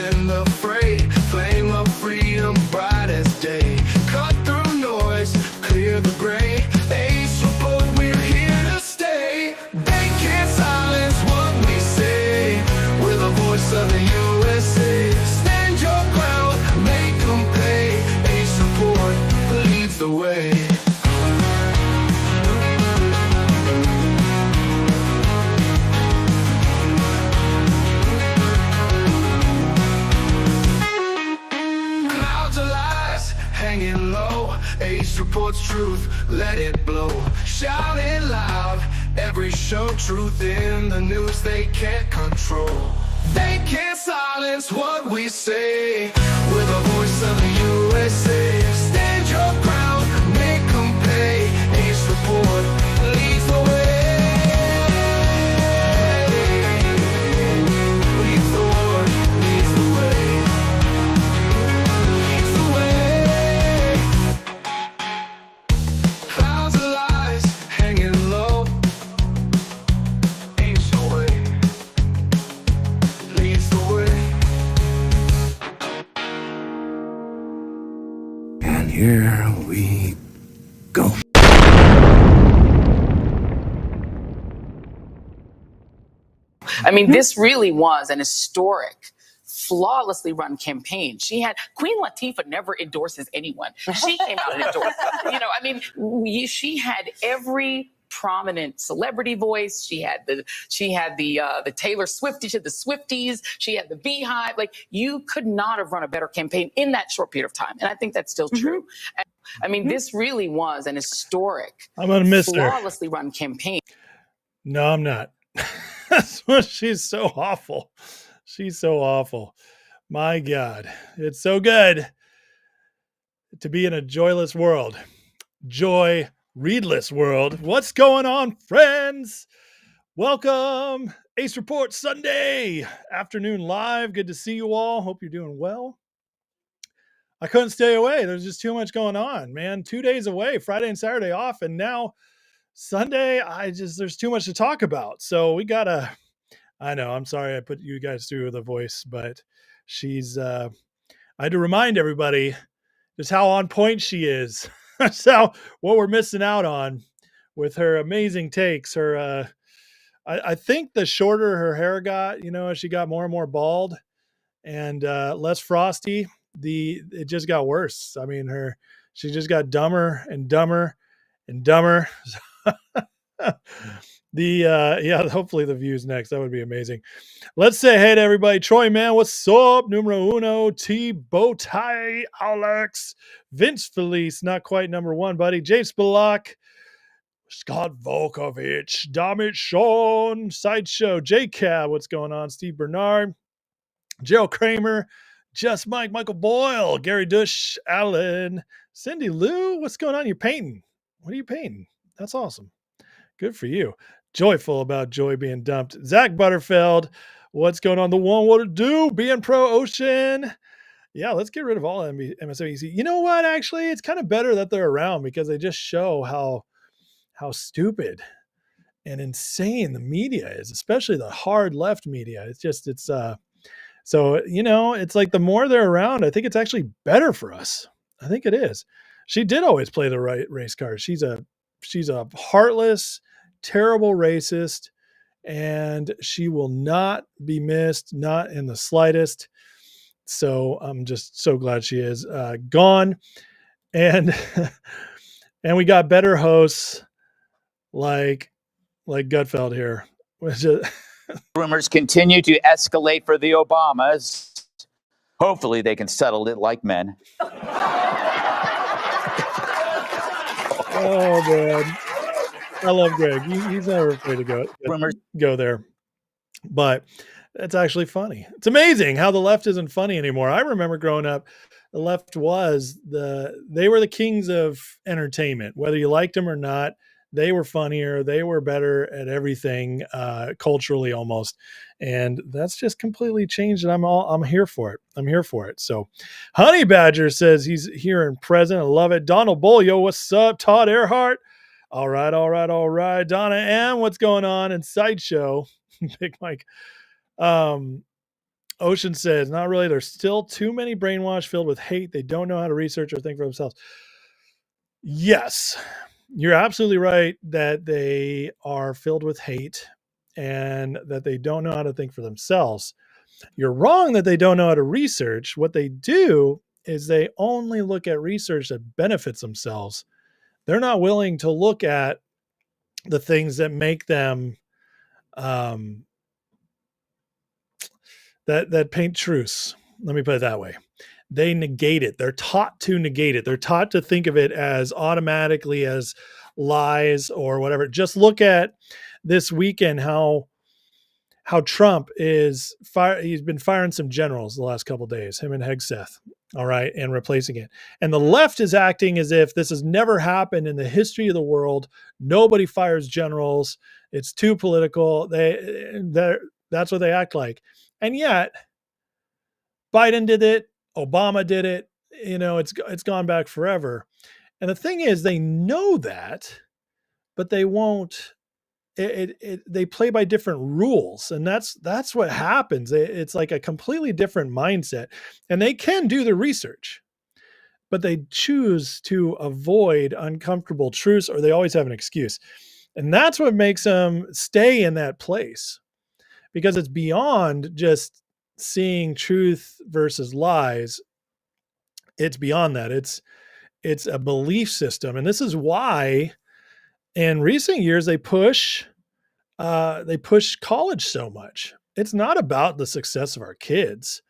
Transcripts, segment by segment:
in the fray, flame of freedom bright as day. Cut through noise, clear the gray. Ace Report, we're here to stay. They can't silence what we say. We're the voice of the USA. Stand your ground, make them pay. Ace Report leads the way. Hanging low, Ace Reports truth, let it blow. Shout it loud, every show, truth in the news they can't control. They can't silence what we say. We're the voice of the USA. Stand your ground, make them pay. Ace Report leads the way. Leads the way, leads the way. Here we go. I mean, this really was an historic, flawlessly run campaign. She had Queen Latifah never endorses anyone. She came out and endorsed. She had every prominent celebrity voice. She had the Taylor Swift, she had the Swifties, she had the Beehive. Like, you could not have run a better campaign in that short period of time. And I think that's still true. And, I mean, this really was an historic, I'm gonna miss flawlessly run campaign. No, I'm not. She's so awful. She's so awful. My God, it's so good to be in a joyless world. Joy Reidless world. What's going on, friends? Welcome. Ace Report Sunday afternoon live. Good to see you all. Hope you're doing well. I couldn't stay away. There's just too much going on, man. 2 days away, Friday and Saturday off, and now Sunday, there's too much to talk about. So we gotta, I know, I'm sorry I put you guys through the voice, but I had to remind everybody just how on point she is. So what we're missing out on with her amazing takes, I think the shorter her hair got, as she got more and more bald and less frosty, it just got worse. I mean, she just got dumber and dumber and dumber. Hopefully the views next. That would be amazing. Let's say hey to everybody. Troy, man, what's up? Numero uno, T Bowtie, Alex, Vince Felice, not quite number one, buddy. James Spalak, Scott Volkovich, Damit Sean, Sideshow, J Cab, what's going on? Steve Bernard, Gerald Kramer, Just Mike, Michael Boyle, Gary Dush, Allen, Cindy Lou, what's going on? You're painting. What are you painting? That's awesome. Good for you. Joyful about Joy being dumped. Zach Butterfeld, what's going on? The one, what to do? Being Pro Ocean. Yeah, let's get rid of all MSNBC. You know what? Actually, it's kind of better that they're around because they just show how stupid and insane the media is, especially the hard left media. So, it's like the more they're around, I think it's actually better for us. I think it is. She did always play the right race card. She's a heartless, terrible racist, and she will not be missed, not in the slightest. So I'm just so glad she is gone. And and we got better hosts like Gutfeld here. Rumors continue to escalate for the Obamas. Hopefully they can settle it like men. Oh, man. I love Greg. He's never afraid to go there. But it's actually funny. It's amazing how the left isn't funny anymore. I remember growing up, the left they were the kings of entertainment. Whether you liked them or not, they were funnier. They were better at everything, culturally almost. And that's just completely changed. And I'm here for it. I'm here for it. So Honey Badger says he's here and present. I love it. Donald Bolio, what's up? Todd Earhart. All right. Donna M, what's going on? And Sideshow, Big Mike. Ocean says, not really. There's still too many brainwashed filled with hate. They don't know how to research or think for themselves. Yes, you're absolutely right that they are filled with hate and that they don't know how to think for themselves. You're wrong that they don't know how to research. What they do is they only look at research that benefits themselves. They're not willing to look at the things that make them that paint truce. Let me put it that way. They negate it. They're taught to negate it. They're taught to think of it as automatically as lies or whatever. Just look at this weekend how Trump is he's been firing some generals the last couple of days, him and Hegseth, all right, and replacing it. And the left is acting as if this has never happened in the history of the world. Nobody fires generals. It's too political. That's what they act like. And yet Biden did it, Obama did it, it's gone back forever. And the thing is, they know that, but they won't. They play by different rules, and that's what happens. It's like a completely different mindset, and they can do the research, but they choose to avoid uncomfortable truths, or they always have an excuse, and that's what makes them stay in that place, because it's beyond just seeing truth versus lies. It's beyond that. It's a belief system, and this is why in recent years they push college so much. It's not about the success of our kids.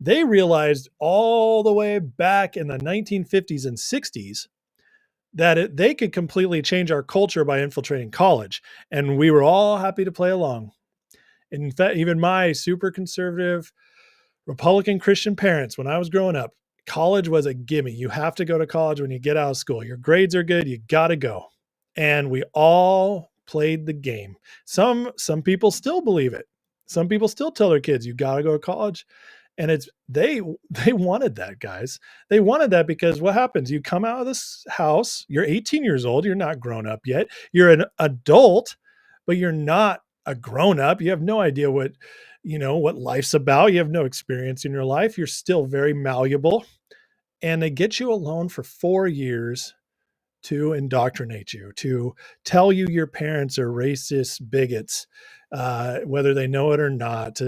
They realized all the way back in the 1950s and 60s that they could completely change our culture by infiltrating college, and we were all happy to play along. In fact, even my super conservative Republican Christian parents, when I was growing up, college was a gimme. You have to go to college when you get out of school. Your grades are good. You got to go. And we all played the game. Some people still believe it. Some people still tell their kids, you got to go to college. And they wanted that, guys. They wanted that because what happens? You come out of this house, you're 18 years old. You're not grown up yet. You're an adult, but you're not a grown up. You have no idea what life's about. You have no experience in your life. You're still very malleable. And they get you alone for 4 years to indoctrinate you, to tell you your parents are racist bigots, whether they know it or not,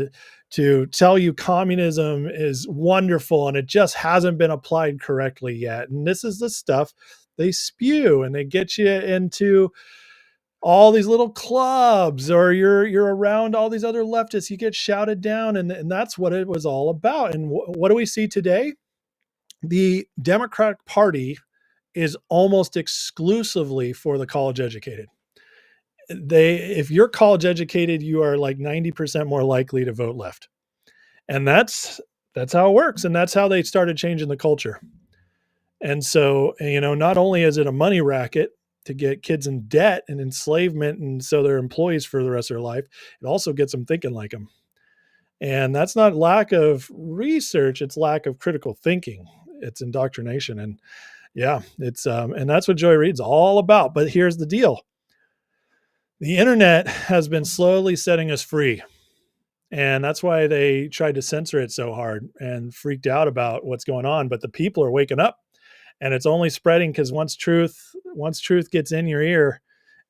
to tell you communism is wonderful and it just hasn't been applied correctly yet. And this is the stuff they spew, and they get you into all these little clubs, or you're around all these other leftists. You get shouted down, and that's what it was all about. And what do we see today? The Democratic Party is almost exclusively for the college educated. If you're college educated, you are like 90% more likely to vote left. And that's how it works. And that's how they started changing the culture. And so, not only is it a money racket to get kids in debt and enslavement, and so they're employees for the rest of their life, it also gets them thinking like them. And that's not lack of research, it's lack of critical thinking. It's indoctrination. And yeah, it's and that's what Joy Reid's all about. But here's the deal. The internet has been slowly setting us free. And that's why they tried to censor it so hard and freaked out about what's going on. But the people are waking up, and it's only spreading because once truth gets in your ear,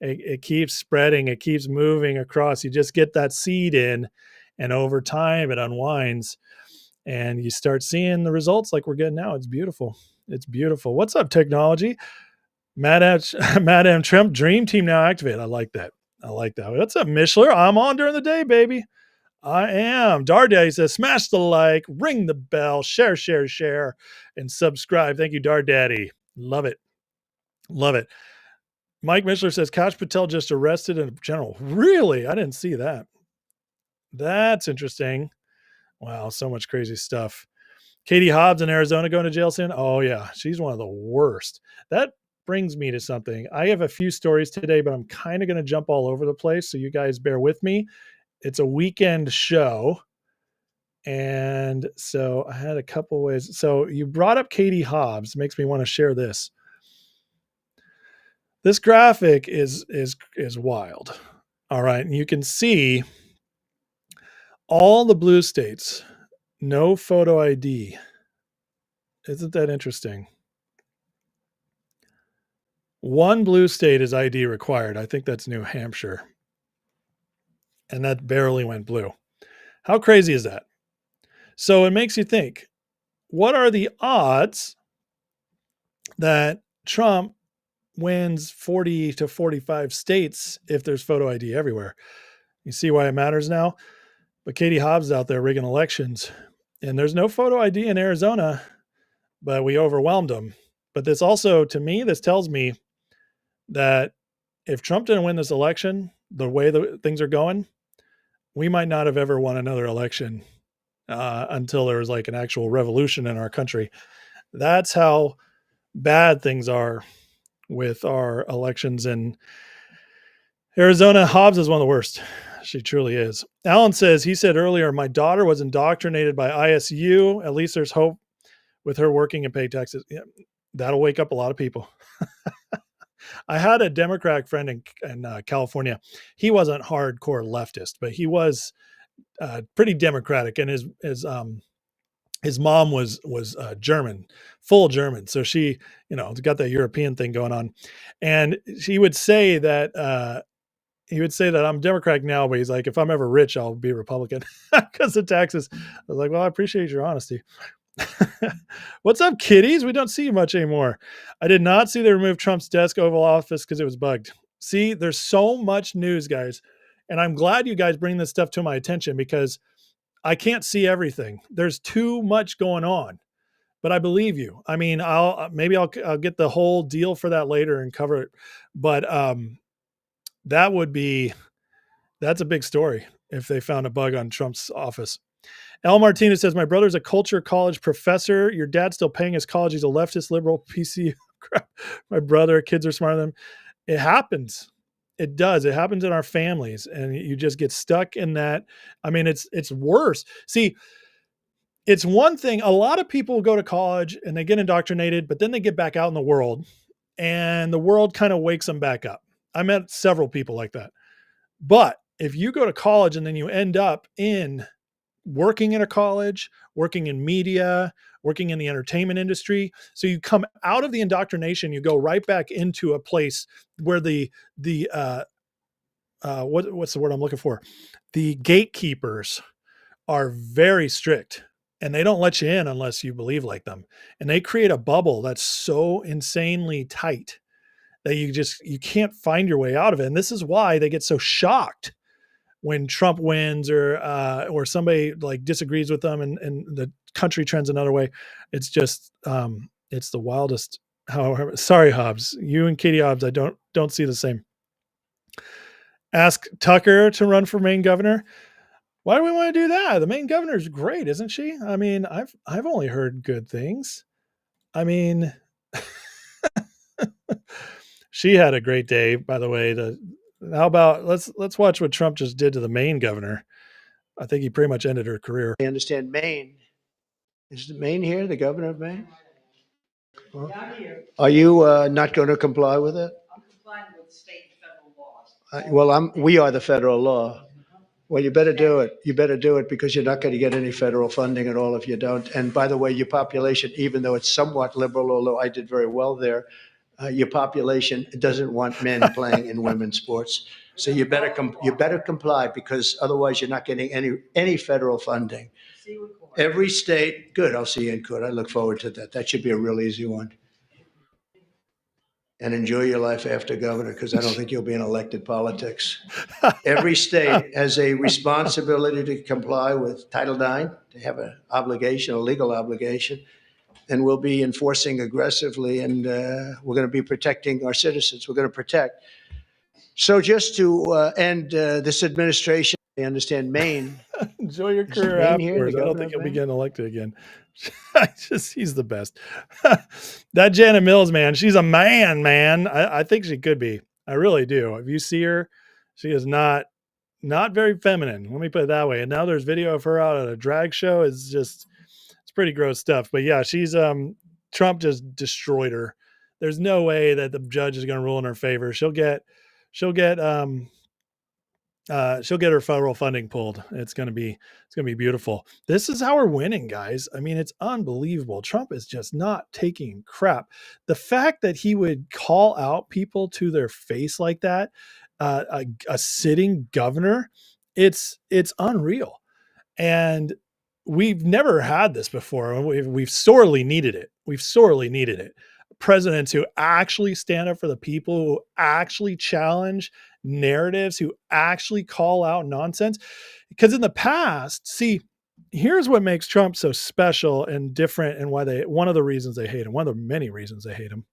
it keeps spreading. It keeps moving across. You just get that seed in, and over time it unwinds, and you start seeing the results like we're getting now. It's beautiful. It's beautiful. What's up, technology? Madam Trump Dream Team now activate. I like that. What's up, Mishler? I'm on during the day, baby. I am. Dardaddy says, smash the like, ring the bell, share, and subscribe. Thank you, Dardaddy. Love it. Mike Mishler says, Kash Patel just arrested in a general. Really? I didn't see that. That's interesting. Wow, so much crazy stuff. Katie Hobbs in Arizona going to jail soon. Oh, yeah. She's one of the worst. That brings me to something. I have a few stories today, but I'm kind of going to jump all over the place, so you guys bear with me. It's a weekend show, and so I had a couple ways. So you brought up Katie Hobbs. Makes me want to share this. This graphic is wild. All right, and you can see all the blue states No photo ID. Isn't that interesting? One blue state is ID required. I think that's New Hampshire. And that barely went blue. How crazy is that? So it makes you think, what are the odds that Trump wins 40 to 45 states if there's photo ID everywhere? You see why it matters now? But Katie Hobbs is out there rigging elections, and there's no photo ID in Arizona, but we overwhelmed them. But this also, to me, this tells me that if Trump didn't win this election, the way the things are going, we might not have ever won another election until there was like an actual revolution in our country. That's how bad things are with our elections in Arizona. Hobbs is one of the worst. She truly is. Alan says, he said earlier, my daughter was indoctrinated by ISU. At least there's hope with her working and pay taxes. Yeah, that'll wake up a lot of people. I had a Democrat friend in California. He wasn't hardcore leftist, but he was pretty democratic, and his mom was German, full German. So she, got that European thing going on, and he would say that I'm Democratic now, but he's like, if I'm ever rich, I'll be Republican because of taxes. I was like, well, I appreciate your honesty. What's up, kiddies? We don't see you much anymore. I did not see they removed Trump's desk Oval Office because it was bugged. See, there's so much news, guys. And I'm glad you guys bring this stuff to my attention because I can't see everything. There's too much going on. But I believe you. I mean, I'll get the whole deal for that later and cover it. But that's a big story if they found a bug on Trump's office. Al Martinez says, my brother's a culture college professor. Your dad's still paying his college. He's a leftist, liberal, PC. Crap. My brother, kids are smarter than him. It happens. It does. It happens in our families. And you just get stuck in that. I mean, it's worse. See, it's one thing. A lot of people go to college and they get indoctrinated, but then they get back out in the world and the world kind of wakes them back up. I met several people like that. But if you go to college and then you end up in working in a college, working in media, working in the entertainment industry. So you come out of the indoctrination, you go right back into a place where what's the word I'm looking for? The gatekeepers are very strict and they don't let you in unless you believe like them. And they create a bubble that's so insanely tight that you can't find your way out of it. And this is why they get so shocked when Trump wins or somebody like disagrees with them and the country trends another way. It's just, it's the wildest. However, sorry, Hobbs, you and Katie Hobbs, I don't see the same. Ask Tucker to run for Maine governor. Why do we want to do that? The Maine governor is great, isn't she? I mean, I've only heard good things. I mean, she had a great day, by the way. How about let's watch what Trump just did to the Maine governor. I think he pretty much ended her career. I understand Maine. Is Maine here, the governor of Maine? Well, are you not going to comply with it? I'm complying with state and federal laws. We are the federal law. Well, you better do it. You better do it because you're not going to get any federal funding at all if you don't. And by the way, your population, even though it's somewhat liberal, although I did very well there, your population doesn't want men playing in women's sports. So you better comply because otherwise you're not getting any federal funding. See you in court. Every state, good. I'll see you in court. I look forward to that. That should be a real easy one. And enjoy your life after governor, because I don't think you'll be in elected politics. Every state has a responsibility to comply with Title IX, to have an obligation, a legal obligation, and we'll be enforcing aggressively, and we're going to be protecting our citizens. We're going to protect. So just to end this administration, I understand Maine. Enjoy your career Maine here, afterwards. the I don't governor think of he'll be Maine? getting elected again. He's the best. That Janet Mills, man, she's a man. I think she could be. I really do. If you see her, she is not very feminine. Let me put it that way. And now there's video of her out at a drag show. It's pretty gross stuff. But yeah, she's Trump just destroyed her. There's no way that the judge is going to rule in her favor. She'll get She'll get her federal funding pulled. It's gonna be beautiful. This is how we're winning, guys. I mean, it's unbelievable. Trump is just not taking crap. The fact that he would call out people to their face like that, a sitting governor, it's unreal. And we've never had this before. We've sorely needed it. We've sorely needed it. Presidents who actually stand up for the people, who actually challenge narratives, who actually call out nonsense. Because in the past, see, here's what makes Trump so special and different, and why one of the reasons they hate him, one of the many reasons they hate him.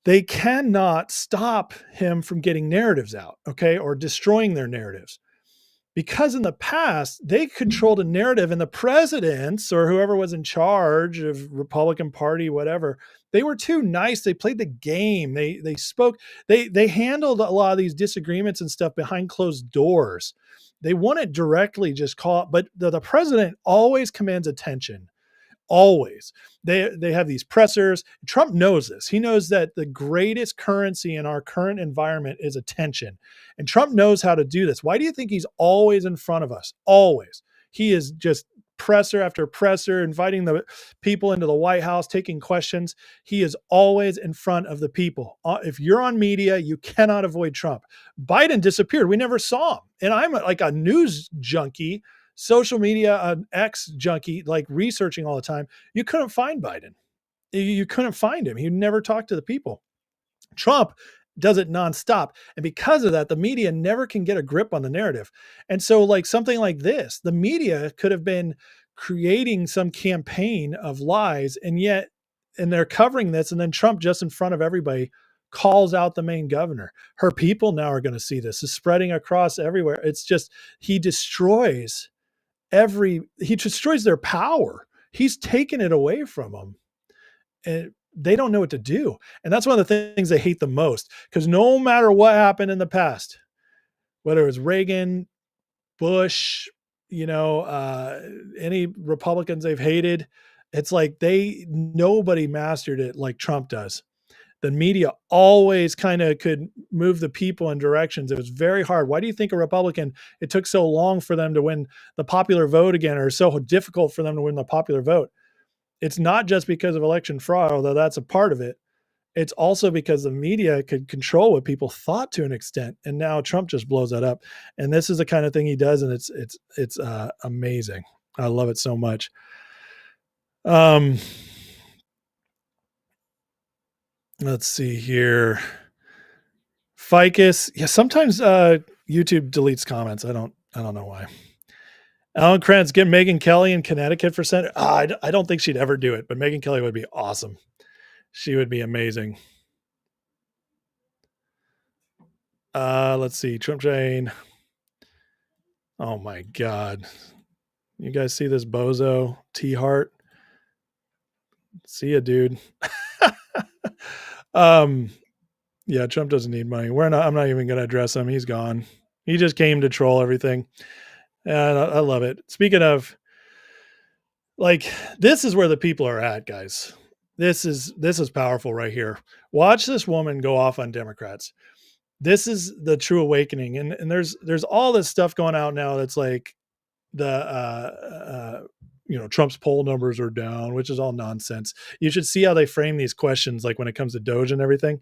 They cannot stop him from getting narratives out, okay, or destroying their narratives. Because in the past, they controlled a narrative, and the presidents or whoever was in charge of Republican Party, whatever, they were too nice. They played the game. They spoke, they handled a lot of these disagreements and stuff behind closed doors. They wouldn't directly just call, but the president always commands attention. Always. They have these pressers. Trump knows this. He knows that the greatest currency in our current environment is attention. And Trump knows how to do this. Why do you think he's always in front of us? Always. He is just presser after presser, inviting the people into the White House, taking questions. He is always in front of the people. If you're on media, you cannot avoid Trump. Biden disappeared. We never saw him. And I'm like a news junkie, social media, an X junkie, like researching all the time. You couldn't find Biden. You couldn't find him. He never talked to the people. Trump does it nonstop. And because of that, the media never can get a grip on the narrative. And so like something like this, the media could have been creating some campaign of lies, and they're covering this. And then Trump, just in front of everybody, calls out the Maine governor. Her people now are going to see this. It's spreading across everywhere. It's just, he destroys their power. He's taken it away from them, and they don't know what to do. And that's one of the things they hate the most, because no matter what happened in the past, whether it was Reagan, Bush, any Republicans they've hated, it's like nobody mastered it like Trump does. The media always kind of could move the people in directions. It was very hard. Why do you think a Republican, it took so long for them to win the popular vote again, or so difficult for them to win the popular vote? It's not just because of election fraud, although that's a part of it. It's also because the media could control what people thought to an extent. And now Trump just blows that up. And this is the kind of thing he does. And it's amazing. I love it so much. Let's see here. Ficus. Yeah, sometimes YouTube deletes comments. I don't know why. Alan Krantz, get Megyn Kelly in Connecticut for Senate. I don't think she'd ever do it, but Megyn Kelly would be awesome. She would be amazing. Let's see. Trump Jane. Oh my God. You guys see this bozo T Hart? See ya, dude. Yeah, Trump doesn't need money. I'm not even going to address him. He's gone. He just came to troll everything. And I love it. Speaking of, like, this is where the people are at, guys. This is powerful right here. Watch this woman go off on Democrats. This is the true awakening. And there's all this stuff going out now that's like Trump's poll numbers are down, which is all nonsense. You should see how they frame these questions, like when it comes to Doge and everything.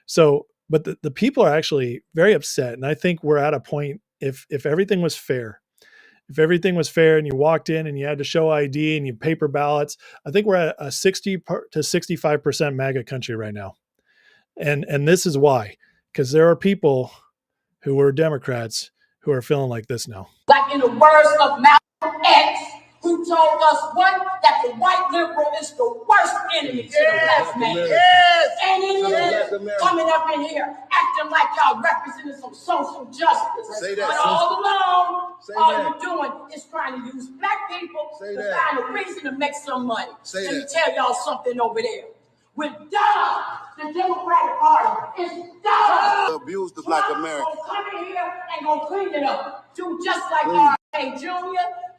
So, but the people are actually very upset. And I think we're at a point, if everything was fair, and you walked in and you had to show ID and you paper ballots, I think we're at a 60 to 65% MAGA country right now. And this is why, because there are people who were Democrats who are feeling like this now. Like in the words of Malcolm X, who told us that the white liberal is the worst enemy to the black man. Yes. And it is coming up in here acting like y'all representing some social justice. Say that, but all along, you're doing is trying to use black people to find a reason to make some money. Let me tell y'all something over there. We're done. The Democratic Party is done. Abuse the black American. Come in here and go clean it up. Do just like R.A. Jr.,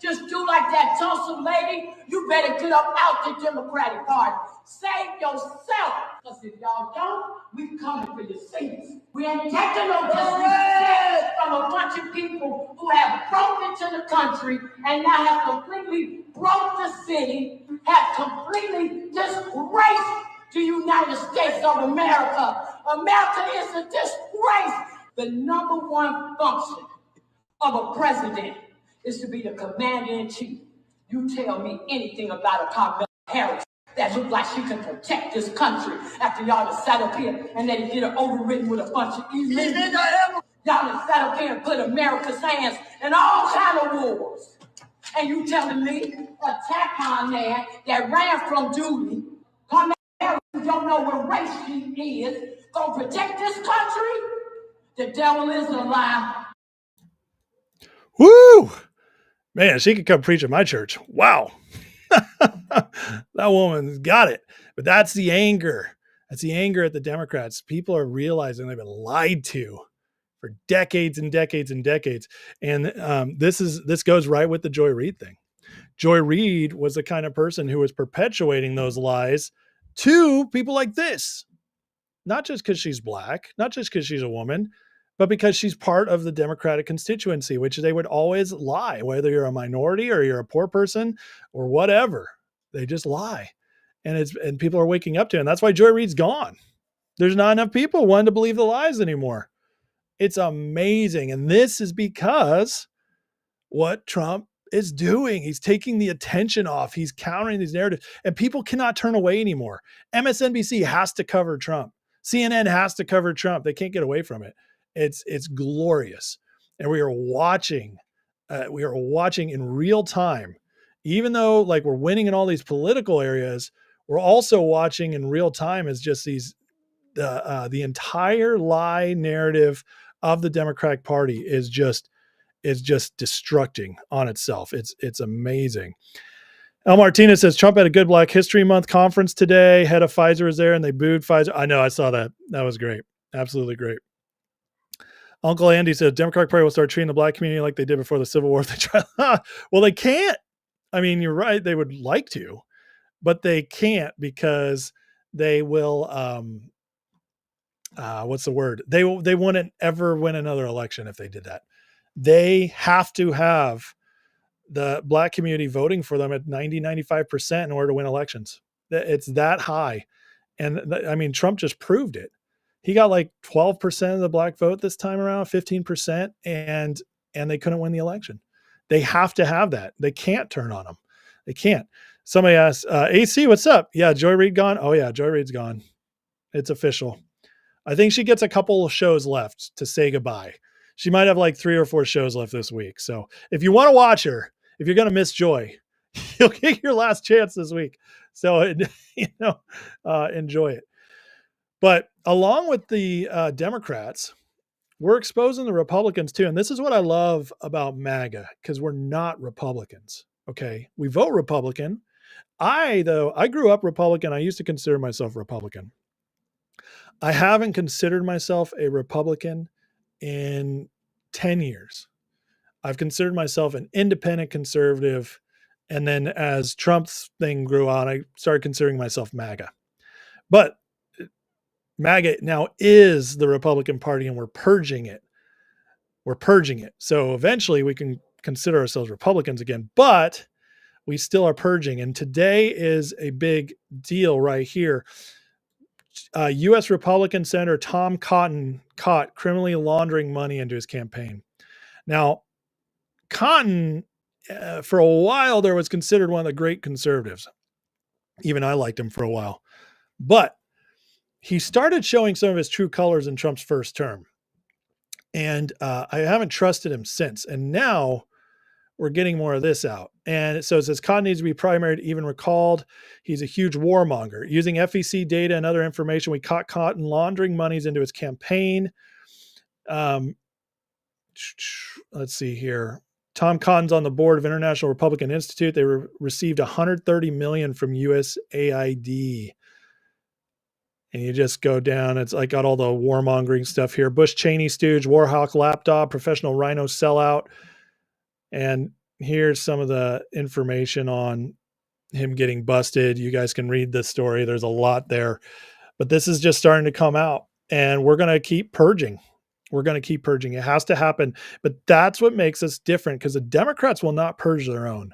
just do like that Tulsa lady, you better get up out the Democratic Party. Save yourself. Because if y'all don't, we coming for your seats. We ain't taking no disrespect from a bunch of people who have broke into the country and now have completely broke the city, have completely disgraced the United States of America. America is a disgrace. The number one function of a president is to be the commander-in-chief. You tell me anything about a Kamala Harris that looks like she can protect this country after y'all have sat up here and let it get her overridden with a bunch of illegals. Y'all have sat up here and put America's hands in all kind of wars. And you telling me a tampon man that ran from duty, Kamala Harris, who don't know what race she is, gonna protect this country? The devil is a lie. Woo! Man, she could come preach at my church. Wow. That woman's got it. But that's the anger. That's the anger at the Democrats. People are realizing they've been lied to for decades and decades and decades. And this goes right with the Joy Reid thing. Joy Reid was the kind of person who was perpetuating those lies to people like this. Not just because she's black, not just because she's a woman, but because she's part of the Democratic constituency, which they would always lie, whether you're a minority or you're a poor person or whatever. They just lie. And people are waking up to it. And that's why Joy Reid's gone. There's not enough people wanting to believe the lies anymore. It's amazing. And this is because what Trump is doing. He's taking the attention off. He's countering these narratives. And people cannot turn away anymore. MSNBC has to cover Trump. CNN has to cover Trump. They can't get away from it. It's glorious. And we are watching in real time. Even though like we're winning in all these political areas, we're also watching in real time as just the entire lie narrative of the Democratic Party is just destructing on itself. It's amazing. El Martinez says Trump had a good Black History Month conference today. Head of Pfizer was there and they booed Pfizer. I know, I saw that. That was great. Absolutely great. Uncle Andy says Democratic Party will start treating the Black community like they did before the Civil War. They try. Well, they can't. I mean, you're right. They would like to, but they can't because they will. What's the word? They wouldn't ever win another election if they did that. They have to have the Black community voting for them at 90-95% in order to win elections. It's that high. And I mean, Trump just proved it. He got like 12% of the Black vote this time around, 15%, and they couldn't win the election. They have to have that. They can't turn on them. They can't. Somebody asked, AC, what's up? Yeah, Joy Reid gone? Oh yeah, Joy Reid's gone. It's official. I think she gets a couple of shows left to say goodbye. She might have like 3 or 4 shows left this week. So if you want to watch her, if you're going to miss Joy, you'll get your last chance this week. So, enjoy it. But along with the Democrats, we're exposing the Republicans too. And this is what I love about MAGA, because we're not Republicans. Okay. We vote Republican. I grew up Republican. I used to consider myself Republican. I haven't considered myself a Republican in 10 years. I've considered myself an independent conservative. And then as Trump's thing grew on, I started considering myself MAGA. But MAGA now is the Republican Party and we're purging it. We're purging it. So eventually we can consider ourselves Republicans again, but we still are purging. And today is a big deal right here. U.S. Republican Senator Tom Cotton caught criminally laundering money into his campaign. Now, Cotton, for a while there was considered one of the great conservatives. Even I liked him for a while. But he started showing some of his true colors in Trump's first term. And I haven't trusted him since. And now we're getting more of this out. And so it says Cotton needs to be primaried, even recalled. He's a huge warmonger. Using FEC data and other information, we caught Cotton laundering monies into his campaign. Let's see here. Tom Cotton's on the board of International Republican Institute. They received $130 million from USAID. And you just go down. It's like got all the warmongering stuff here. Bush Cheney stooge, Warhawk lapdog, professional rhino sellout. And here's some of the information on him getting busted. You guys can read this story. There's a lot there, but this is just starting to come out, and we're going to keep purging. We're going to keep purging. It has to happen, but that's what makes us different, because the Democrats will not purge their own.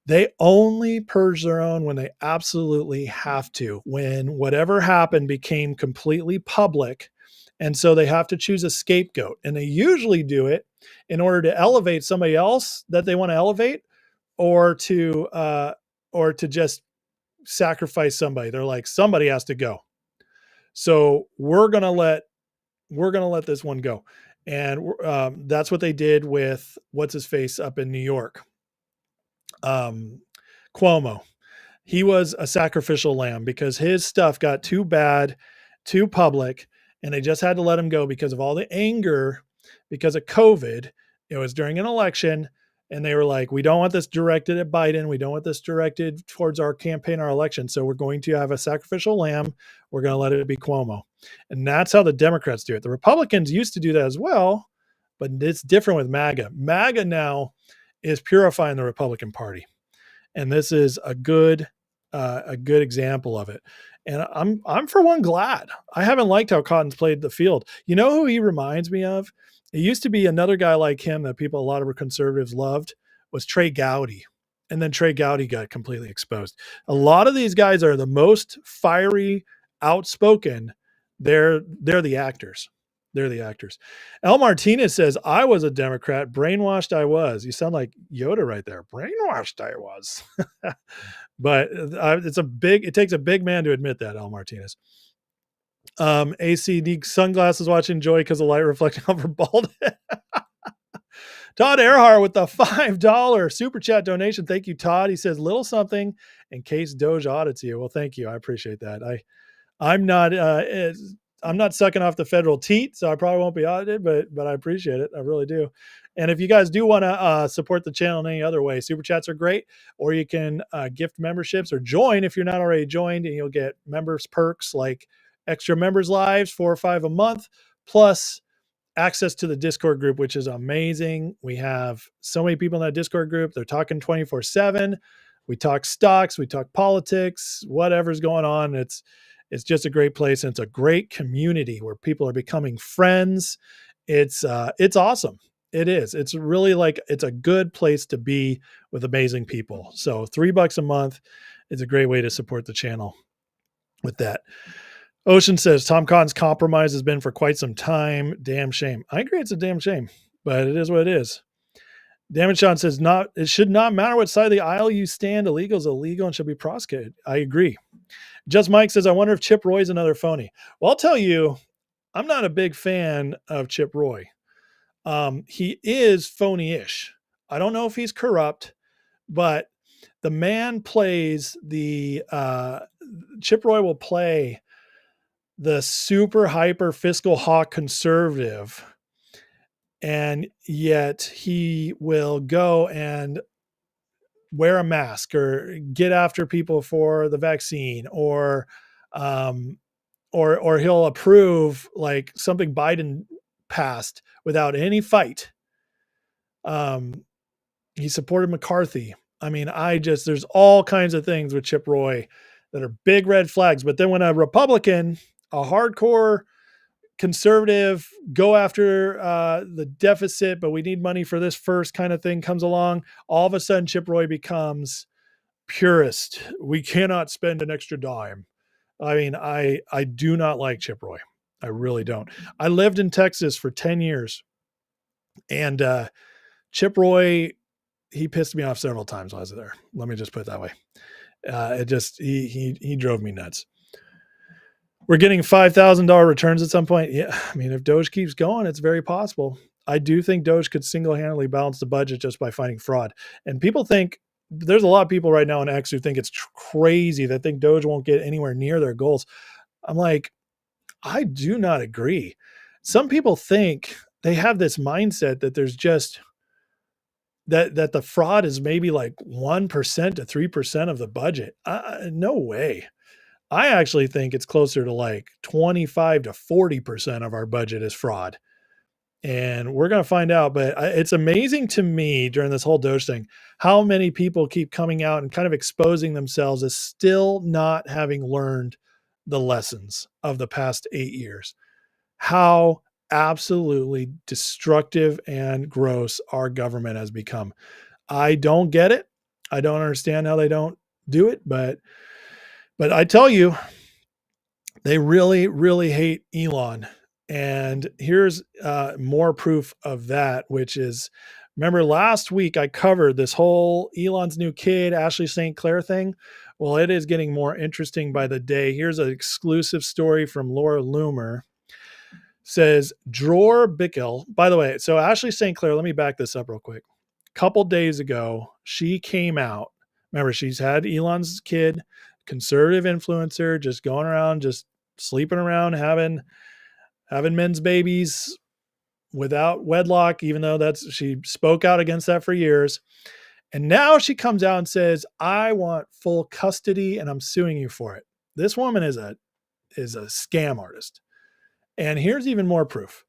They only purge their own when they absolutely have to, when whatever happened became completely public. And so they have to choose a scapegoat. And they usually do it in order to elevate somebody else that they want to elevate, or to just sacrifice somebody. They're like, somebody has to go. So we're going to let this one go. And that's what they did with what's his face up in New York. Cuomo. He was a sacrificial lamb because his stuff got too bad, too public, and they just had to let him go because of all the anger, because of COVID. It was during an election, and they were like, we don't want this directed at Biden. We don't want this directed towards our campaign, our election. So we're going to have a sacrificial lamb. We're going to let it be Cuomo. And that's how the Democrats do it. The Republicans used to do that as well, but it's different with MAGA. MAGA now is purifying the Republican Party. And this is a good example of it. And I'm for one glad. I haven't liked how Cotton's played the field. You know who he reminds me of? It used to be another guy like him that a lot of conservatives loved, was Trey Gowdy. And then Trey Gowdy got completely exposed. A lot of these guys are the most fiery, outspoken. They're the actors. They're the actors. El Martinez says, I was a Democrat. Brainwashed I was. You sound like Yoda right there. Brainwashed I was. But it takes a big man to admit that, El Martinez. ACD sunglasses watching Joy because of light reflecting off her bald head. Todd Earhart with the $5 super chat donation. Thank you, Todd. He says, little something in case Doge audits you. Well, thank you. I appreciate that. I'm not sucking off the federal teat, so I probably won't be audited, but I appreciate it. I really do. And if you guys do want to support the channel in any other way, super chats are great, or you can gift memberships or join if you're not already joined, and you'll get members perks like extra members lives, 4 or 5 a month, plus access to the Discord group, which is amazing. We have so many people in that Discord group. They're talking 24/7. We talk stocks, we talk politics, whatever's going on. It's just a great place, and it's a great community where people are becoming friends. It's awesome. It is. It's really it's a good place to be with amazing people. So $3 a month is a great way to support the channel with that. Ocean says, Tom Cotton's compromise has been for quite some time. Damn shame. I agree it's a damn shame, but it is what it is. Damage Sean says, it should not matter what side of the aisle you stand. Illegal is illegal and should be prosecuted. I agree. Just Mike says, I wonder if Chip Roy's another phony. Well, I'll tell you, I'm not a big fan of Chip Roy. He is phony-ish. I don't know if he's corrupt, but the man plays Chip Roy will play the super hyper fiscal hawk conservative, and yet he will go and wear a mask or get after people for the vaccine, or he'll approve like something Biden passed without any fight. He supported McCarthy. I mean, there's all kinds of things with Chip Roy that are big red flags. But then when a Republican, a hardcore conservative, go after the deficit, but we need money for this first kind of thing comes along, all of a sudden Chip Roy becomes purist. We cannot spend an extra dime. I mean, I do not like Chip Roy. I really don't. I lived in Texas for 10 years, and Chip Roy, he pissed me off several times while I was there. Let me just put it that way. He drove me nuts. We're getting $5,000 returns at some point. Yeah, I mean, if Doge keeps going, it's very possible. I do think Doge could single-handedly balance the budget just by fighting fraud. And people think, there's a lot of people right now in X who think it's crazy, that think Doge won't get anywhere near their goals. I'm like, I do not agree. Some people think, they have this mindset that there's just, that the fraud is maybe like 1% to 3% of the budget. No way. I actually think it's closer to like 25 to 40% of our budget is fraud. And we're going to find out. But it's amazing to me during this whole Doge thing how many people keep coming out and kind of exposing themselves as still not having learned the lessons of the past 8 years. How absolutely destructive and gross our government has become. I don't get it. I don't understand how they don't do it, but I tell you, they really, really hate Elon. And here's more proof of that, which is, remember last week I covered this whole Elon's new kid, Ashley St. Clair thing. Well, it is getting more interesting by the day. Here's an exclusive story from Laura Loomer. Says Dror Bickel. By the way, so Ashley St. Clair, let me back this up real quick. A couple days ago, she came out. Remember, she's had Elon's kid, conservative influencer, just going around, just sleeping around, having men's babies without wedlock, even though she spoke out against that for years. And now she comes out and says, I want full custody and I'm suing you for it. This woman is a scam artist. And here's even more proof.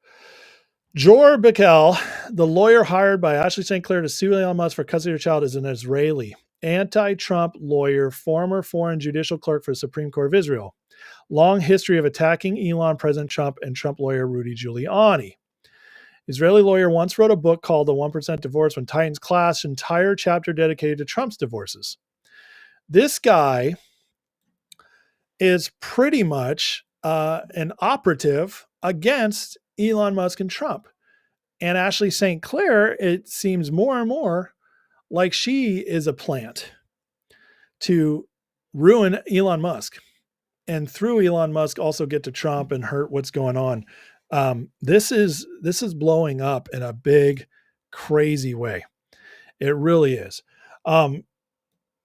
Dror Bickel, the lawyer hired by Ashley St. Clair to sue Elon Musk for custody of her child, is an Israeli anti-Trump lawyer, former foreign judicial clerk for the Supreme Court of Israel. Long history of attacking Elon, President Trump, and Trump lawyer Rudy Giuliani. Israeli lawyer once wrote a book called The 1% Divorce When Titans Clash, entire chapter dedicated to Trump's divorces. This guy is pretty much an operative against Elon Musk and Trump. And Ashley St. Clair, it seems more and more like she is a plant to ruin Elon Musk. And through Elon Musk also get to Trump and hurt what's going on. This is blowing up in a big, crazy way. It really is.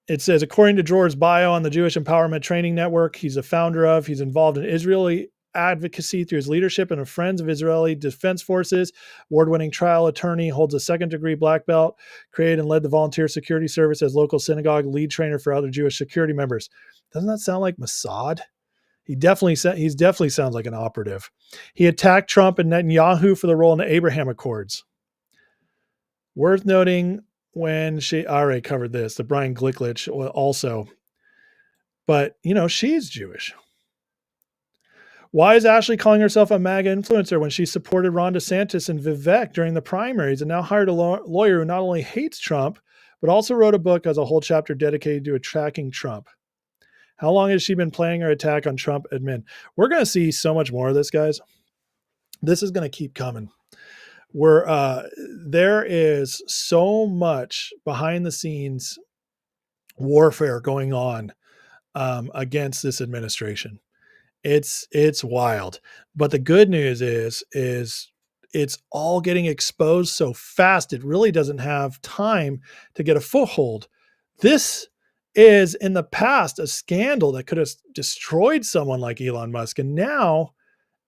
It says, according to Dror's bio on the Jewish Empowerment Training Network, he's he's involved in Israeli advocacy through his leadership and a Friends of Israeli Defense Forces, award-winning trial attorney, holds a second-degree black belt, created and led the volunteer security service as local synagogue lead trainer for other Jewish security members. Doesn't that sound like Mossad? He definitely sounds like an operative. He attacked Trump and Netanyahu for the role in the Abraham Accords. Worth noting when I already covered this, the Brian Glicklich also, but she's Jewish. Why is Ashley calling herself a MAGA influencer when she supported Ron DeSantis and Vivek during the primaries and now hired a lawyer who not only hates Trump, but also wrote a book as a whole chapter dedicated to attacking Trump? How long has she been planning her attack on Trump admin? We're going to see so much more of this, guys. This is going to keep coming. There is so much behind the scenes warfare going on against this administration. It's wild. But the good news is it's all getting exposed so fast. It really doesn't have time to get a foothold. This is in the past a scandal that could have destroyed someone like Elon Musk. And now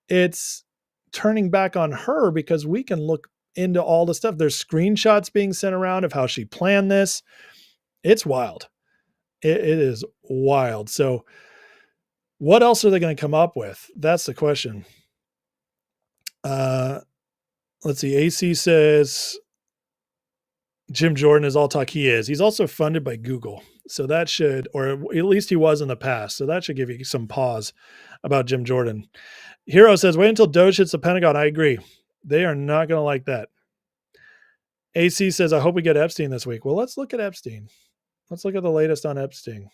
it's turning back on her because we can look into all the stuff. There's screenshots being sent around of how she planned this. It's wild. It is wild. So what else are they going to come up with? That's the question. Let's see. AC says Jim Jordan is all talk. He is. He's also funded by Google. So that should, or at least he was in the past. So that should give you some pause about Jim Jordan. Hero says, wait until Doge hits the Pentagon. I agree. They are not going to like that. AC says, I hope we get Epstein this week. Well, let's look at Epstein. Let's look at the latest on Epstein.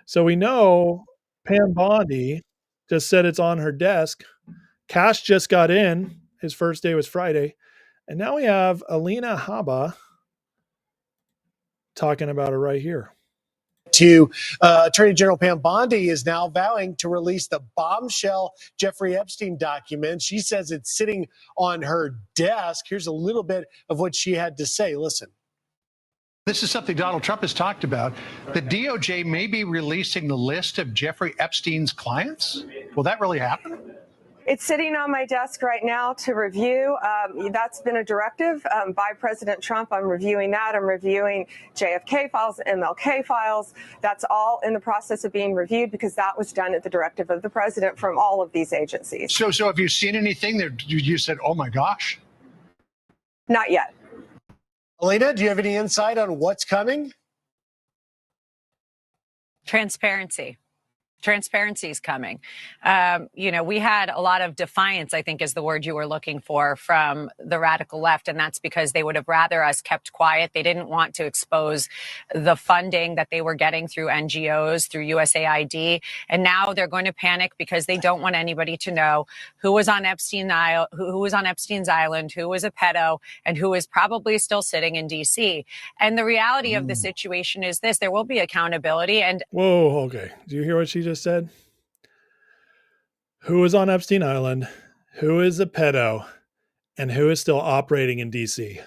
So we know Pam Bondi just said it's on her desk. Cash just got in. His first day was Friday. And now we have Alina Habba talking about it right here. Attorney General Pam Bondi is now vowing to release the bombshell Jeffrey Epstein documents. She says it's sitting on her desk. Here's a little bit of what she had to say. Listen. This is something Donald Trump has talked about. The DOJ may be releasing the list of Jeffrey Epstein's clients. Will that really happen? It's sitting on my desk right now to review. That's been a directive by President Trump. I'm reviewing that. I'm reviewing JFK files, MLK files. That's all in the process of being reviewed because that was done at the directive of the president from all of these agencies. So have you seen anything that you said, oh my gosh? Not yet. Alina, do you have any insight on what's coming? Transparency. Transparency is coming. We had a lot of defiance, I think is the word you were looking for, from the radical left. And that's because they would have rather us kept quiet. They didn't want to expose the funding that they were getting through NGOs, through USAID. And now they're going to panic because they don't want anybody to know who was on Epstein's Island, who was a pedo, and who is probably still sitting in D.C. And the reality of the situation is this: there will be accountability. And whoa, okay. Do you hear what she just said? Who is on Epstein Island, who is a pedo, and who is still operating in DC?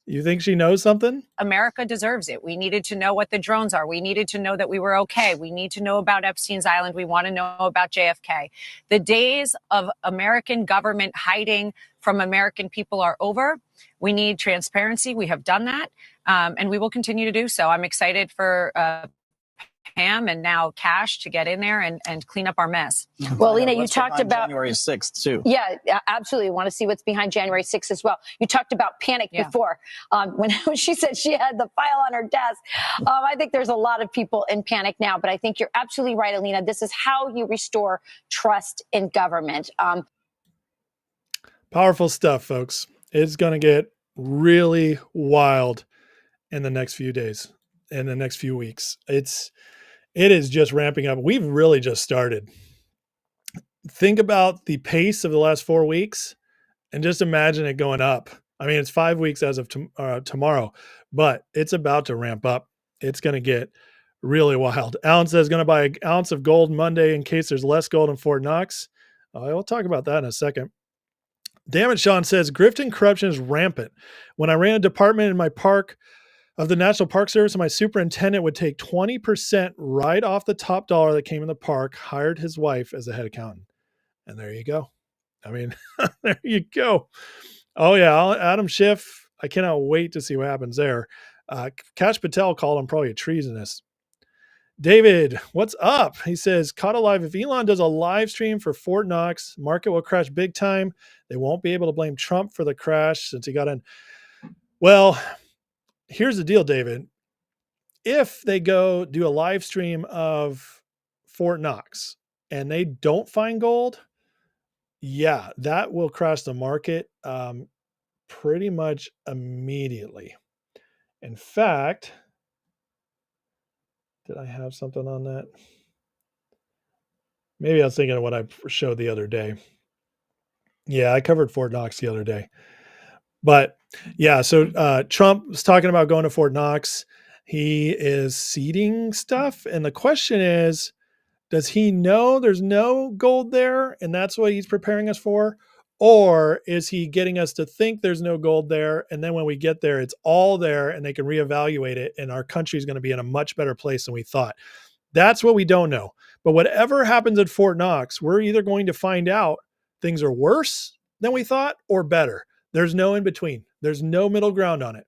You think she knows something? America deserves it. We needed to know what the drones are. We needed to know that we were okay. We need to know about Epstein's Island. We want to know about JFK. The days of American government hiding from American people are over. We need transparency. We have done that, and we will continue to do so. I'm excited for Pam and now Cash to get in there and clean up our mess. Well, Lena, you talked about January 6th too. Yeah, absolutely. Want to see what's behind January 6th as well. You talked about panic before. When she said she had the file on her desk, I think there's a lot of people in panic now, but I think you're absolutely right, Alina. This is how you restore trust in government. Powerful stuff, folks. It's going to get really wild in the next few days, in the next few weeks. It is just ramping up. We've really just started. Think about the pace of the last 4 weeks and just imagine it going up. I mean, it's 5 weeks as of tomorrow, but it's about to ramp up. It's going to get really wild. Alan says going to buy an ounce of gold Monday in case there's less gold in Fort Knox. We'll talk about that in a second. Damn it, Sean says grift and corruption is rampant. When I ran a department in my park of the National Park Service, my superintendent would take 20% right off the top dollar that came in the park, hired his wife as a head accountant. And there you go. I mean, there you go. Oh, yeah. Adam Schiff, I cannot wait to see what happens there. Kash Patel called him probably a treasonous. David, what's up? He says, caught alive. If Elon does a live stream for Fort Knox, market will crash big time. They won't be able to blame Trump for the crash since he got in. Well, here's the deal, David. If they go do a live stream of Fort Knox and they don't find gold, yeah, that will crash the market pretty much immediately. In fact, did I have something on that? Maybe I was thinking of what I showed the other day. Yeah, I covered Fort Knox the other day. But yeah, so Trump was talking about going to Fort Knox. He is seeding stuff. And the question is, does he know there's no gold there and that's what he's preparing us for? Or is he getting us to think there's no gold there? And then when we get there, it's all there and they can reevaluate it. And our country is going to be in a much better place than we thought. That's what we don't know. But whatever happens at Fort Knox, we're either going to find out things are worse than we thought or better. There's no in between. There's no middle ground on it.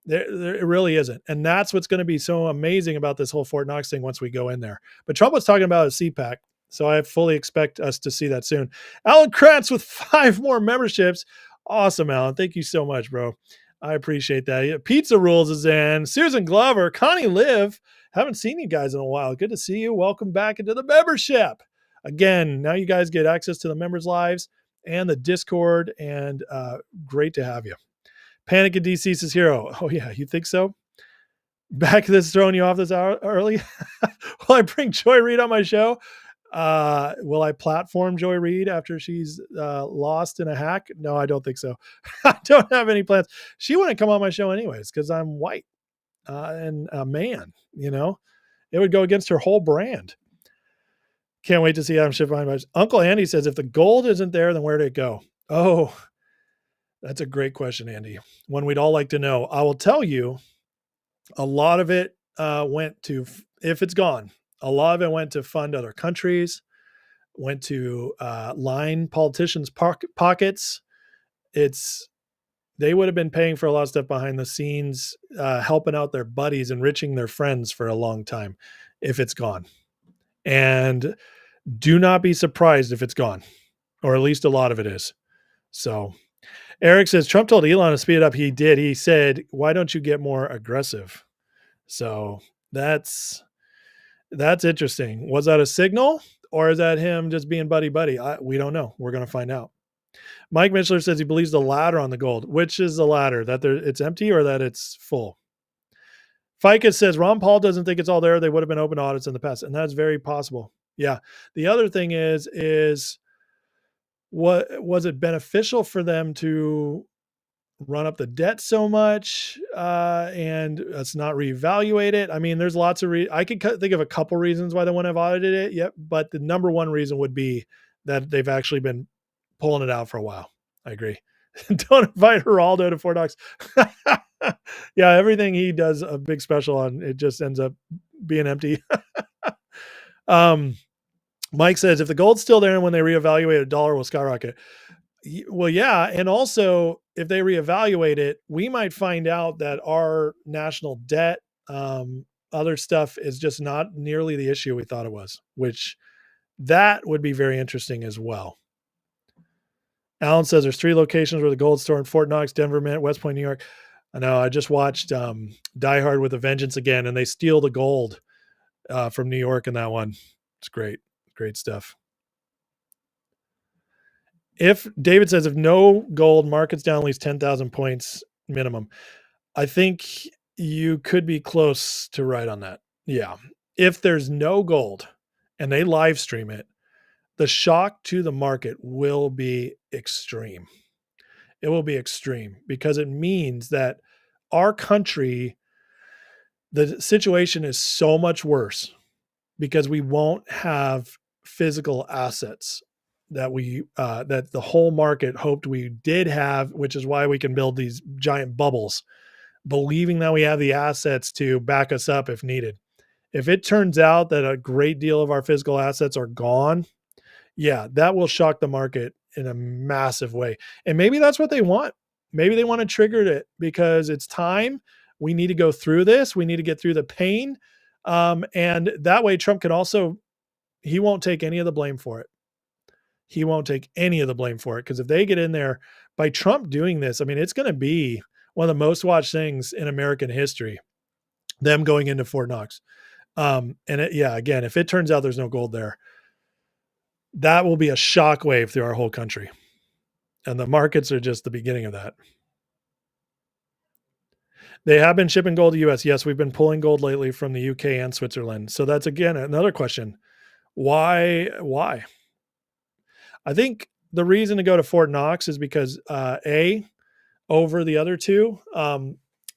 There it really isn't. And that's what's going to be so amazing about this whole Fort Knox thing once we go in there. But Trump was talking about a CPAC. So I fully expect us to see that soon. Alan Kratz with 5 more memberships. Awesome, Alan. Thank you so much, bro. I appreciate that. Pizza Rules is in. Susan Glover, Connie Liv. Haven't seen you guys in a while. Good to see you. Welcome back into the membership. Again, now you guys get access to the members' lives and the Discord, and great to have you. Panic in DC says Hero. Oh, yeah, you think so? Back this throwing you off this hour early? Will I bring Joy Reid on my show? Will I platform Joy Reid after she's lost in a hack? No, I don't think so. I don't have any plans. She wouldn't come on my show anyways because I'm white and a man, you know. It would go against her whole brand. Can't wait to see Adam Schiff behind my. Uncle Andy says, if the gold isn't there, then where did it go? Oh, that's a great question, Andy. One we'd all like to know. I will tell you, a lot of it went to, if it's gone, a lot of it went to fund other countries went to line politicians' pockets. They would have been paying for a lot of stuff behind the scenes, helping out their buddies, enriching their friends for a long time if it's gone. And do not be surprised if it's gone, or at least a lot of it is. So Eric says, Trump told Elon to speed it up. He did. He said, why don't you get more aggressive? So that's interesting. Was that a signal, or is that him just being buddy-buddy? We don't know. We're going to find out. Mike Mitchell says he believes the latter on the gold. Which is the latter? That it's empty or that it's full? Ficus says Ron Paul doesn't think it's all there. They would have been open audits in the past. And that's very possible. Yeah. The other thing is what was it beneficial for them to run up the debt so much and let's not reevaluate it? I mean, there's lots of I could think of a couple reasons why they wouldn't have audited it yet, but the number one reason would be that they've actually been pulling it out for a while. I agree. Don't invite Geraldo to Fort Knox. Yeah, everything he does a big special on, it just ends up being empty. Mike says, if the gold's still there and when they reevaluate, a dollar will skyrocket. Well, yeah. And also, if they reevaluate it, we might find out that our national debt, other stuff is just not nearly the issue we thought it was, which that would be very interesting as well. Alan says there's 3 locations where the gold store in Fort Knox, Denver, West Point, New York. I know. I just watched Die Hard with a Vengeance again, and they steal the gold from New York in that one. It's great. Great stuff. If David says, if no gold, market's down at least 10,000 points minimum, I think you could be close to right on that. Yeah. If there's no gold and they live stream it, the shock to the market will be extreme. It will be extreme because it means that our country, the situation is so much worse because we won't have physical assets that that the whole market hoped we did have, which is why we can build these giant bubbles, believing that we have the assets to back us up if needed. If it turns out that a great deal of our physical assets are gone, yeah, that will shock the market in a massive way. And maybe that's what they want. Maybe they want to trigger it because it's time. We need to go through this. We need to get through the pain. And that way Trump can also, he won't take any of the blame for it. He won't take any of the blame for it. Because if they get in there by Trump doing this, I mean, it's going to be one of the most watched things in American history, them going into Fort Knox. Again, if it turns out there's no gold there, that will be a shockwave through our whole country. And the markets are just the beginning of that. They have been shipping gold to the US. Yes, we've been pulling gold lately from the UK and Switzerland. So that's, again, another question. Why? I think the reason to go to Fort Knox is because, over the other two,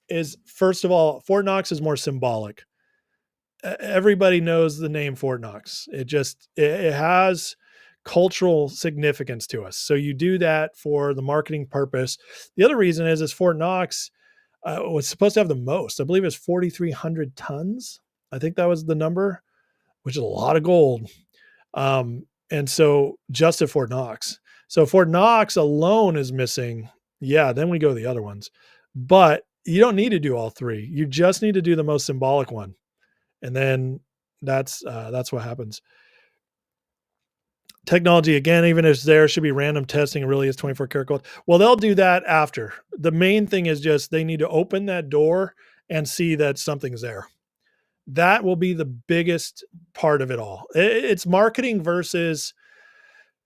is, first of all, Fort Knox is more symbolic. Everybody knows the name Fort Knox. It has cultural significance to us. So you do that for the marketing purpose. The other reason is Fort Knox was supposed to have the most. I believe it's 4,300 tons. I think that was the number, which is a lot of gold. And so just at Fort Knox. So Fort Knox alone is missing. Yeah, then we go to the other ones. But you don't need to do all 3. You just need to do the most symbolic one. And then that's what happens. Technology, again, even if it's there, should be random testing. It really is 24 karat gold. Well, they'll do that after. The main thing is just they need to open that door and see that something's there. That will be the biggest part of it all. It's marketing versus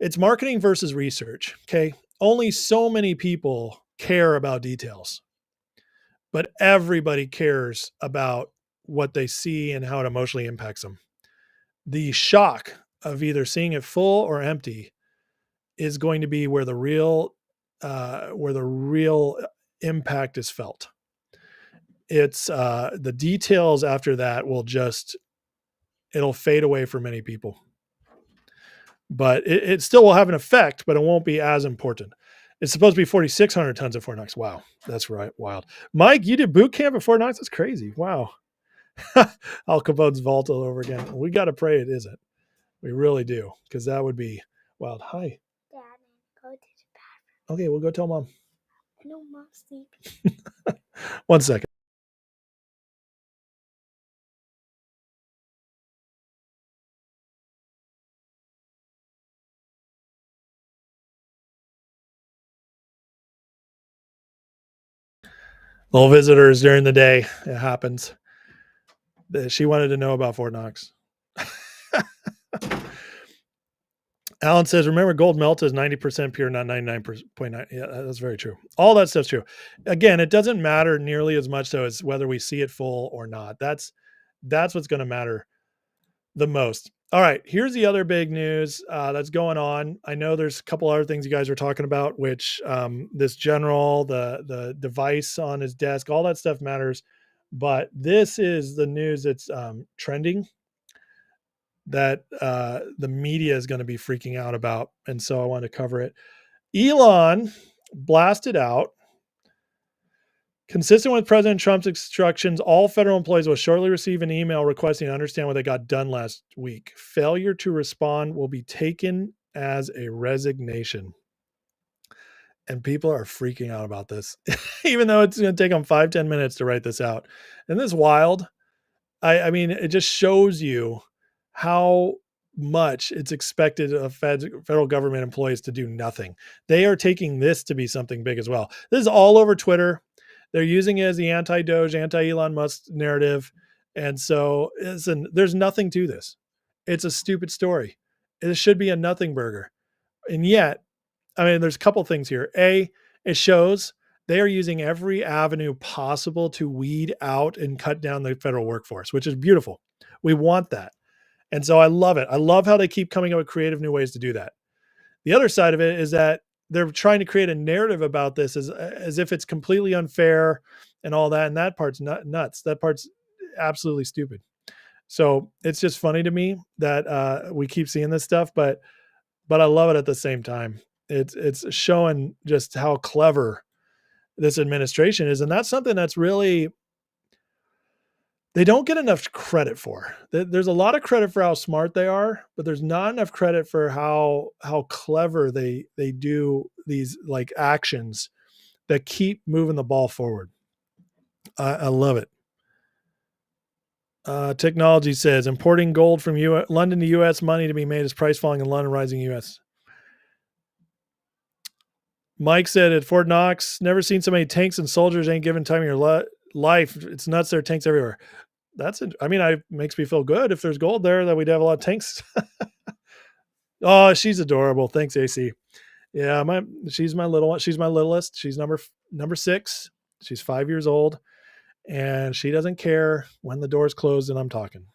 research. Okay. Only so many people care about details, but everybody cares about what they see and how it emotionally impacts them. The shock of either seeing it full or empty is going to be where the real impact is felt. It's the details after that it'll fade away for many people, but it still will have an effect, but it won't be as important. It's supposed to be 4,600 tons at Fort Knox. Wow. That's right. Wild. Mike, you did boot camp at Fort Knox. That's crazy. Wow. Al Capone's vault all over again. We got to pray it isn't. We really do, because that would be wild. Hi. Dad, go to the bathroom. Okay, we'll go tell Mom. No, Mom's sleeping. 1 second. Little visitors during the day. It happens. She wanted to know about Fort Knox. Alan says, remember, gold melt is 90% pure, not 99.9. Yeah, that's very true. All that stuff's true. Again, it doesn't matter nearly as much, though, as whether we see it full or not. That's what's going to matter the most. All right, here's the other big news that's going on. I know there's a couple other things you guys are talking about, which this general, the device on his desk, all that stuff matters. But this is the news that's trending, that the media is going to be freaking out about. And so I want to cover it. Elon blasted out, consistent with President Trump's instructions, all federal employees will shortly receive an email requesting to understand what they got done last week. Failure to respond will be taken as a resignation. And people are freaking out about this, even though it's going to take them 5-10 minutes to write this out. And this is wild. I mean, it just shows you how much it's expected of federal government employees to do nothing. They are taking this to be something big as well. This is all over Twitter. They're using it as the anti-Doge, anti-Elon Musk narrative. And so there's nothing to this. It's a stupid story. It should be a nothing burger. And yet, I mean, there's a couple things here. A, it shows they are using every avenue possible to weed out and cut down the federal workforce, which is beautiful. We want that. And so I love it. I love how they keep coming up with creative new ways to do that. The other side of it is that they're trying to create a narrative about this as if it's completely unfair and all that. And that part's nuts. That part's absolutely stupid. So it's just funny to me that we keep seeing this stuff, but I love it at the same time. It's showing just how clever this administration is. And that's something that's really, they don't get enough credit for. There's a lot of credit for how smart they are, but there's not enough credit for how clever they do these like actions that keep moving the ball forward. I love it. Technology says importing gold from London to U.S. money to be made as price falling in London, rising U.S. Mike said at Fort Knox, never seen so many tanks and soldiers ain't given time of your life. It's nuts. There are tanks everywhere. Makes me feel good if there's gold there that we'd have a lot of tanks. Oh, she's adorable. Thanks, AC. Yeah, she's my little one. She's my littlest. She's number 6. She's 5 years old, and she doesn't care when the door's closed and I'm talking.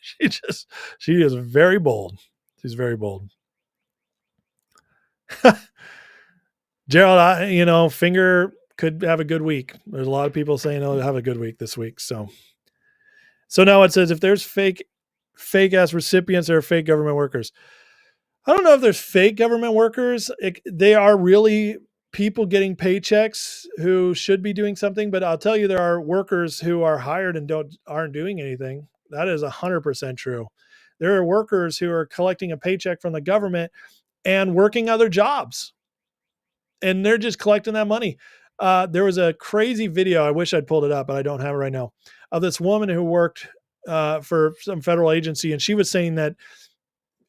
She is very bold. She's very bold. Gerald, Finger could have a good week. There's a lot of people saying he'll have a good week this week. So now it says if there's fake ass recipients or fake government workers. I don't know if there's fake government workers. They are really people getting paychecks who should be doing something. But I'll tell you, there are workers who are hired and aren't doing anything. That is 100% true. There are workers who are collecting a paycheck from the government and working other jobs. And they're just collecting that money. There was a crazy video. I wish I'd pulled it up, but I don't have it right now, of this woman who worked for some federal agency. And she was saying that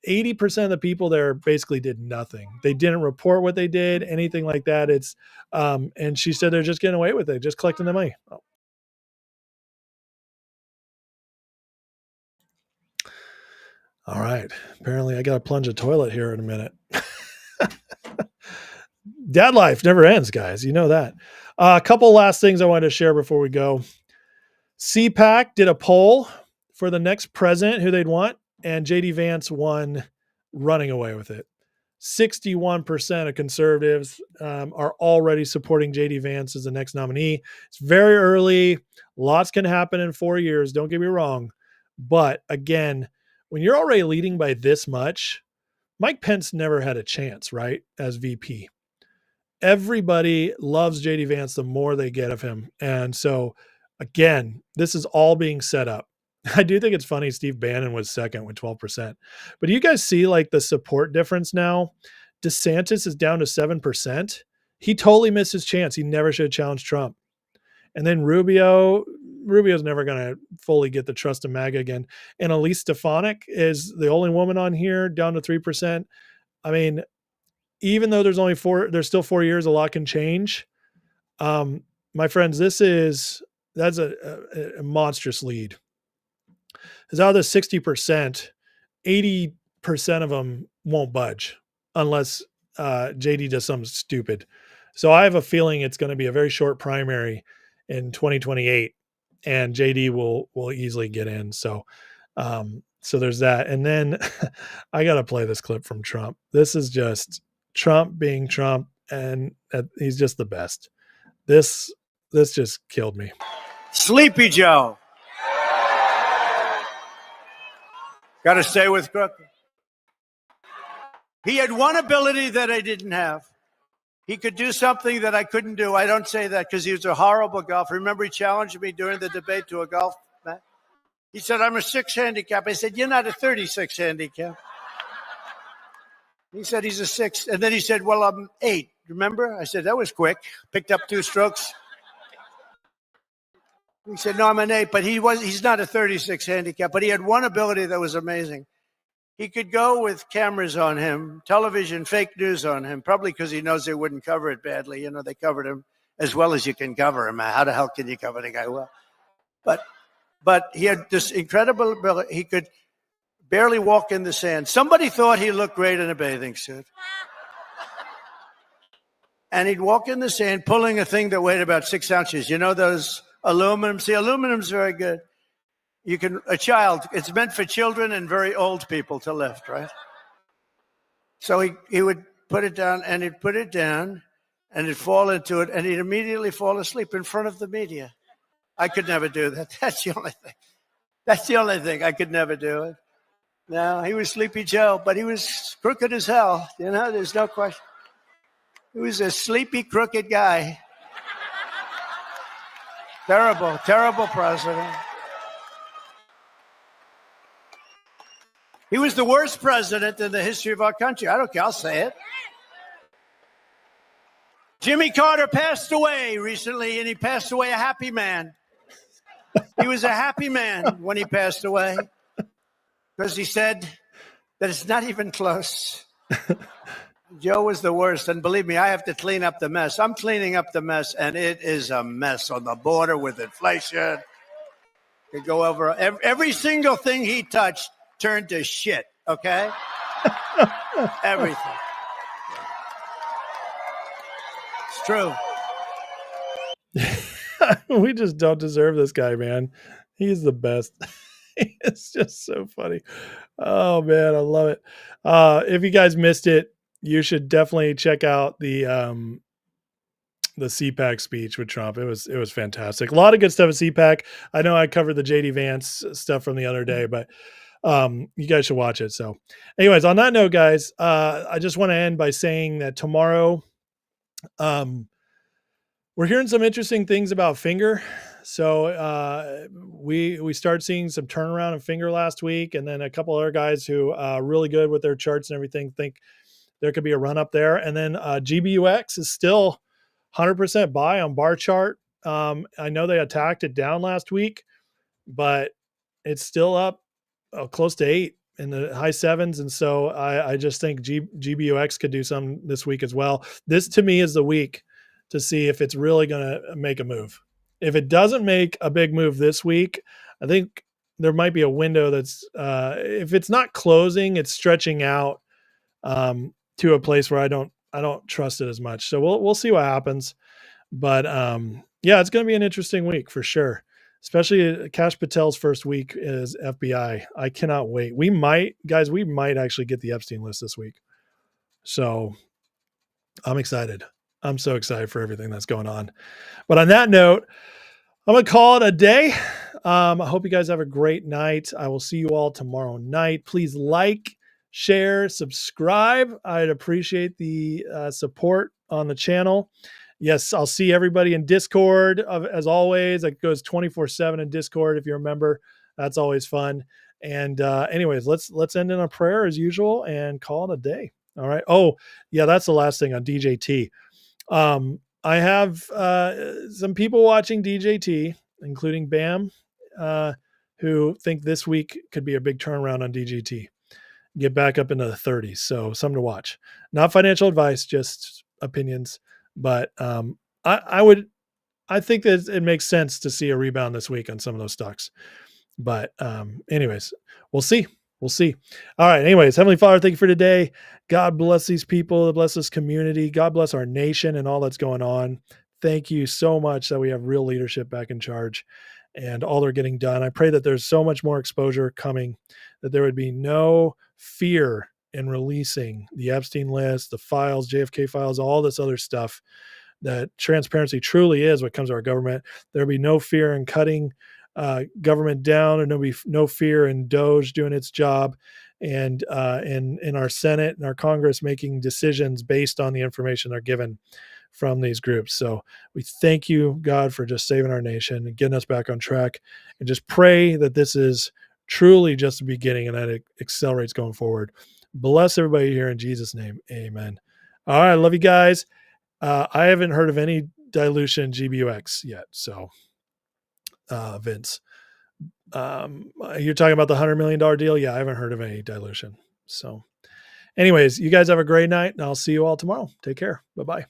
80% of the people there basically did nothing. They didn't report what they did, anything like that. And she said they're just getting away with it, just collecting the money. Oh. All right. Apparently I got to plunge a toilet here in a minute. Dad life never ends, guys. You know that. A couple last things I wanted to share before we go. CPAC did a poll for the next president who they'd want, and JD Vance won, running away with it. 61% of conservatives are already supporting JD Vance as the next nominee. It's very early. Lots can happen in 4 years. Don't get me wrong. But again, when you're already leading by this much, Mike Pence never had a chance, right, as VP. Everybody loves JD Vance the more they get of him. And so, again, this is all being set up. I do think it's funny Steve Bannon was second with 12%. But do you guys see like the support difference now? DeSantis is down to 7%. He totally missed his chance. He never should have challenged Trump. And then Rubio's never going to fully get the trust of MAGA again. And Elise Stefanik is the only woman on here down to 3%. I mean, even though there's still 4 years, a lot can change. My friends, that's a monstrous lead. Because out of the 60%, 80% of them won't budge unless JD does something stupid. So I have a feeling it's going to be a very short primary in 2028, and JD will easily get in. So there's that. And then I got to play this clip from Trump. This is just Trump being Trump, and he's just the best. This just killed me. Sleepy Joe. Got to stay with Crooked. He had one ability that I didn't have. He could do something that I couldn't do. I don't say that because he was a horrible golfer. Remember, he challenged me during the debate to a golf match. He said, I'm a 6 handicap. I said, you're not a 36 handicap. He said, he's a 6. And then he said, well, I'm 8. Remember? I said, that was quick. Picked up 2 strokes. He said, no, I'm an 8, but he's not a 36 handicap, but he had one ability that was amazing. He could go with cameras on him, television, fake news on him, probably because he knows they wouldn't cover it badly. You know, they covered him as well as you can cover him. How the hell can you cover the guy well? But he had this incredible ability. He could barely walk in the sand. Somebody thought he looked great in a bathing suit. And he'd walk in the sand pulling a thing that weighed about 6 ounces. You know those aluminum? See, aluminum's very good. It's meant for children and very old people to lift, right? So he would put it down, and he'd put it down, and he'd fall into it, and he'd immediately fall asleep in front of the media. I could never do that. That's the only thing. I could never do it. No, he was Sleepy Joe, but he was crooked as hell. You know, there's no question. He was a sleepy, crooked guy. Terrible, terrible president. He was the worst president in the history of our country. I don't care. I'll say it. Jimmy Carter passed away recently, and he passed away a happy man. He was a happy man when he passed away because he said that it's not even close. Joe was the worst, and believe me, I have to clean up the mess. I'm cleaning up the mess, and it is a mess on the border with inflation. You go over every single thing he touched turned to shit, okay? Everything. It's true. We just don't deserve this guy, man. He's the best. It's just so funny. Oh, man, I love it. If you guys missed it, you should definitely check out the CPAC speech with Trump. It was fantastic. A lot of good stuff at CPAC. I know I covered the JD Vance stuff from the other day, but you guys should watch it. So anyways, on that note, guys, I just want to end by saying that tomorrow, we're hearing some interesting things about Finger. So we started seeing some turnaround in Finger last week, and then a couple other guys who really good with their charts and everything think there could be a run up there. And then GBUX is still 100% buy on bar chart. I know they attacked it down last week, but it's still up close to 8 in the high 7s. And so I just think GBUX could do some this week as well. This to me is the week to see if it's really going to make a move. If it doesn't make a big move this week, I think there might be a window that's if it's not closing, it's stretching out to a place where I don't trust it as much. So we'll see what happens. But yeah, it's going to be an interesting week for sure. Especially Kash Patel's first week is FBI. I cannot wait. We might actually get the Epstein list this week. So I'm excited. I'm so excited for everything that's going on. But on that note, I'm going to call it a day. I hope you guys have a great night. I will see you all tomorrow night. Please like, share, subscribe. I'd appreciate the support on the channel. Yes, I'll see everybody in Discord as always. It goes 24/7 in Discord if you're a member. That's always fun. And anyways, let's end in a prayer as usual and call it a day. All right. Oh, yeah, that's the last thing on DJT. I have some people watching DJT, including Bam, who think this week could be a big turnaround on DJT. Get back up into the 30s. So something to watch. Not financial advice, just opinions. But I think that it makes sense to see a rebound this week on some of those stocks. But anyways, we'll see. We'll see. All right. Anyways, Heavenly Father, thank you for today. God bless these people. Bless this community. God bless our nation and all that's going on. Thank you so much that we have real leadership back in charge and all they're getting done. I pray that there's so much more exposure coming, that there would be no fear in releasing the Epstein list, the files, JFK files, all this other stuff, that transparency truly is what comes to our government. There'll be no fear in cutting government down, and no fear in Doge doing its job, and in our Senate and our Congress making decisions based on the information they're given from these groups. So we thank you, God, for just saving our nation and getting us back on track, and just pray that this is truly just the beginning and that it accelerates going forward. Bless everybody here in Jesus' name. Amen. All right. Love you guys. I haven't heard of any dilution GBUX yet. So Vince, you're talking about the $100 million deal. Yeah. I haven't heard of any dilution. So anyways, you guys have a great night and I'll see you all tomorrow. Take care. Bye-bye.